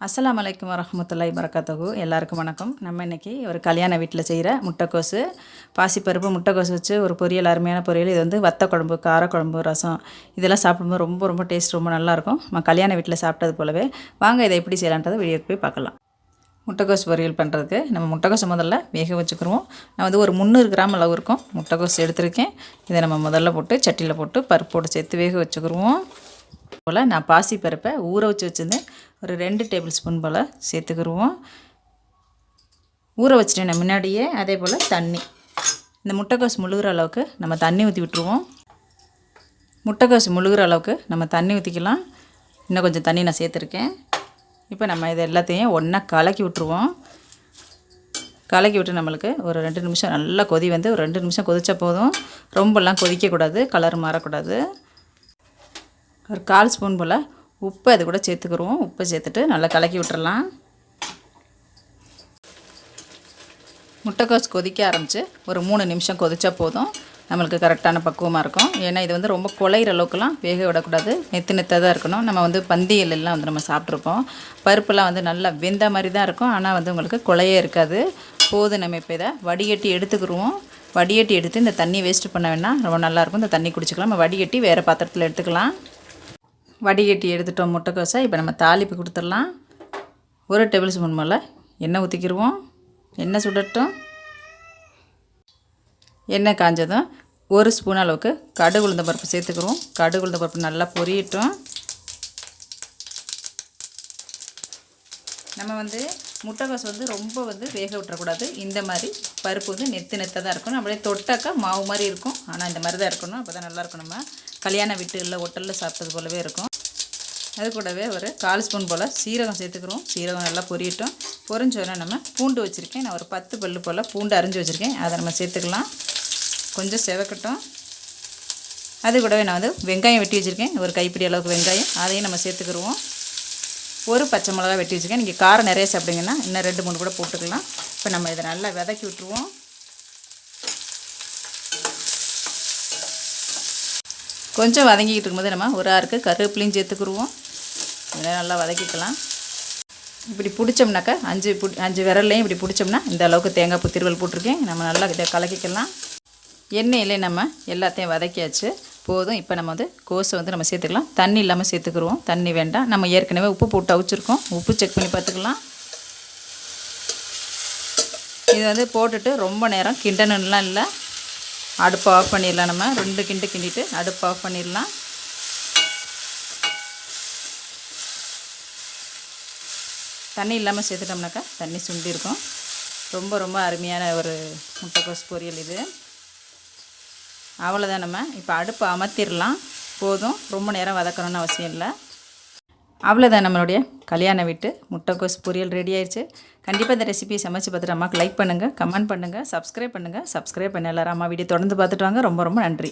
அஸ்ஸலாமு அலைக்கும் வரஹ்மத்துல்லாஹி வரகாத்துஹு. எல்லாருக்கும் வணக்கம். நம்ம இன்றைக்கி ஒரு கல்யாண வீட்டில் செய்கிற முட்டைக்கோசு பாசிப்பருப்பு முட்டைக்கோசு வச்சு ஒரு பொரியல், அருமையான பொரியல். இது வந்து வத்த குழம்பு, காரக்குழம்பு, ரசம் இதெல்லாம் சாப்பிடும்போது ரொம்ப ரொம்ப டேஸ்ட் ரொம்ப நல்லாயிருக்கும். நம்ம கல்யாண வீட்டில் சாப்பிட்டது போலவே. வாங்க இதை எப்படி செய்யலான்றதை வீடியோக்கு போய் பார்க்கலாம். முட்டைக்கோசு பொரியல் பண்ணுறதுக்கு நம்ம முட்டைக்கோசை முதல்ல வேக வச்சுக்கிருவோம். நான் வந்து ஒரு 300 கிராம் அளவு இருக்கும் முட்டைக்கோசு எடுத்திருக்கேன். இதை நம்ம முதல்ல போட்டு சட்டியில் போட்டு பருப்போடு சேர்த்து வேக வச்சுக்கிருவோம். போல் நான் பாசி பருப்பை ஊற வச்சுருந்தேன். ஒரு 2 டேபிள் ஸ்பூன் போல் சேர்த்துக்கிருவோம். ஊற வச்சுட்டேன் நான் முன்னாடியே. அதே போல் தண்ணி, இந்த முட்டைக்கோசு முழுகிற அளவுக்கு நம்ம தண்ணி ஊற்றி விட்டுருவோம். முட்டைக்கோசு முழுகிற அளவுக்கு நம்ம தண்ணி ஊற்றிக்கலாம். இன்னும் கொஞ்சம் தண்ணி நான் சேர்த்துருக்கேன். இப்போ நம்ம இதை எல்லாத்தையும் ஒன்றா கலக்கி விட்டுருவோம். கலக்கி விட்டு நம்மளுக்கு ஒரு 2 நிமிஷம் நல்லா கொதி வந்து ஒரு 2 நிமிஷம் கொதிச்சா போதும். ரொம்பலாம் கொதிக்கக்கூடாது, கலர் மாறக்கூடாது. ஒரு 1/4 ஸ்பூன் போல் உப்பு அது கூட சேர்த்துக்கிடுவோம். உப்பு சேர்த்துட்டு நல்லா கலக்கி விட்டுறலாம். முட்டைக்கோஸ் கொதிக்க ஆரம்பித்து ஒரு 3 நிமிஷம் கொதிச்சா போதும். நம்மளுக்கு கரெக்டான பக்குவமாக இருக்கும். ஏன்னா இது வந்து ரொம்ப குழையிற அளவுக்குலாம் வேக விடக்கூடாது. நெத்தாக தான் இருக்கணும். நம்ம வந்து பந்தியெல்லாம் வந்து நம்ம சாப்பிட்ருப்போம். பருப்புலாம் வந்து நல்லா வெந்த மாதிரி தான் இருக்கும். ஆனால் வந்து உங்களுக்கு குழையே இருக்காது. போதும். நம்ம இப்போ இதை வடிகட்டி எடுத்துக்கிடுவோம். வடிகட்டி எடுத்து இந்த தண்ணி வேஸ்ட்டு பண்ண வேணால் ரொம்ப நல்லாயிருக்கும். இந்த தண்ணி குடிச்சிக்கலாம். நம்ம வடிகட்டி வேறு பாத்திரத்தில் எடுத்துக்கலாம். வடிகட்டி எடுத்துட்டோம் முட்டைக்கோசை. இப்போ நம்ம தாளிப்பு கொடுத்துடலாம். 1 டேபிள் ஸ்பூன் மேலே எண்ணெய் ஊற்றிக்கிடுவோம். எண்ணெய் சுடட்டும். எண்ணெய் காஞ்சதும் 1 ஸ்பூன் அளவுக்கு கடுகு உளுந்தம் பருப்பு சேர்த்துக்கிடுவோம். கடுகு உளுந்தம் பருப்பு நல்லா பொரியட்டும். நம்ம வந்து முட்டைக்கோசு வந்து ரொம்ப வந்து வேக விட்டுறக்கூடாது. இந்த மாதிரி பருப்பு வந்து நெத்தாக தான் இருக்கணும். அப்படியே தொட்டாக்கா மாவு மாதிரி இருக்கும். ஆனால் இந்த மாதிரி தான் இருக்கணும். அப்போ தான் நல்லாயிருக்கும். நம்ம கல்யாண வீட்டுகளில் ஹோட்டலில் சாப்பிட்டது போலவே இருக்கும். அது கூடவே ஒரு 1/4 ஸ்பூன் போல் சீரகம் சேர்த்துக்கிறோம். சீரகம் நல்லா பொரியட்டும். பொரிஞ்சோன்னா நம்ம பூண்டு வச்சுருக்கேன். நான் ஒரு 10 பல்லு போல் பூண்டு அரிஞ்சு வச்சுருக்கேன். அதை நம்ம சேர்த்துக்கலாம். கொஞ்சம் செவக்கட்டும். அது கூடவே நான் வந்து வெங்காயம் வெட்டி வச்சுருக்கேன். ஒரு கைப்பிடி அளவுக்கு வெங்காயம், அதையும் நம்ம சேர்த்துக்கிடுவோம். ஒரு பச்சை மிளகா வெட்டி வச்சுருக்கேன். நீங்கள் காரம் நிறைய சாப்பிட்டீங்கன்னா இன்னும் 2 3 கூட போட்டுக்கலாம். இப்போ நம்ம இதை நல்லா வதக்கி விட்டுருவோம். கொஞ்சம் வதங்கிக்கிட்டு இருக்கும்போது நம்ம ஒரு ஆறுக்கு கருவேப்பிலையும் சேர்த்துக்குருவோம். இதெல்லாம் நல்லா வதக்கிக்கலாம். இப்படி பிடிச்சோம்னாக்கா 5 விரல்லையும் இப்படி பிடிச்சோம்னா இந்த அளவுக்கு தேங்காய் பூ திருவல் போட்டிருக்கேன். நம்ம நல்லா இதை கலக்கிக்கலாம். எண்ணெயிலே நம்ம எல்லாத்தையும் வதக்கியாச்சு போதும். இப்போ நம்ம வந்து கோஸை வந்து நம்ம சேர்த்துக்கலாம். தண்ணி இல்லாமல் சேர்த்துக்குருவோம். தண்ணி வேண்டாம். நம்ம ஏற்கனவே உப்பு போட்டு அவிச்சிருக்கோம். உப்பு செக் பண்ணி பார்த்துக்கலாம். இது வந்து போட்டுட்டு ரொம்ப நேரம் கிண்டணும்லாம் இல்லை. அடுப்பை ஆஃப் பண்ணிடலாம். நம்ம 2 கிண்டிட்டு அடுப்பை ஆஃப் பண்ணிடலாம். தண்ணி இல்லாமல் சேர்த்துட்டோம்னாக்கா தண்ணி சுண்டி இருக்கும். ரொம்ப ரொம்ப அருமையான ஒரு முட்டைக்கோஸ் பொரியல் இது. அவ்வளோதான். நம்ம இப்போ அடுப்பை அமர்த்திடலாம். போதும். ரொம்ப நேரம் வதக்கணும்னு அவசியம் இல்லை. அவ்வளோதான். நம்மளுடைய கல்யாண வீட்டு முட்டைக்கோஸ் பொரியல் ரெடி ஆயிடுச்சு. கண்டிப்பாக இந்த ரெசிபியை சமைச்சு பார்த்துட்டு அம்மாவுக்கு லைக் பண்ணுங்கள், கமெண்ட் பண்ணுங்கள், சப்ஸ்கிரைப் பண்ணுங்கள். சப்ஸ்கிரைப் பண்ண எல்லாரும் அம்மா வீடியோ தொடர்ந்து பார்த்துட்டு வாங்க. ரொம்ப ரொம்ப நன்றி.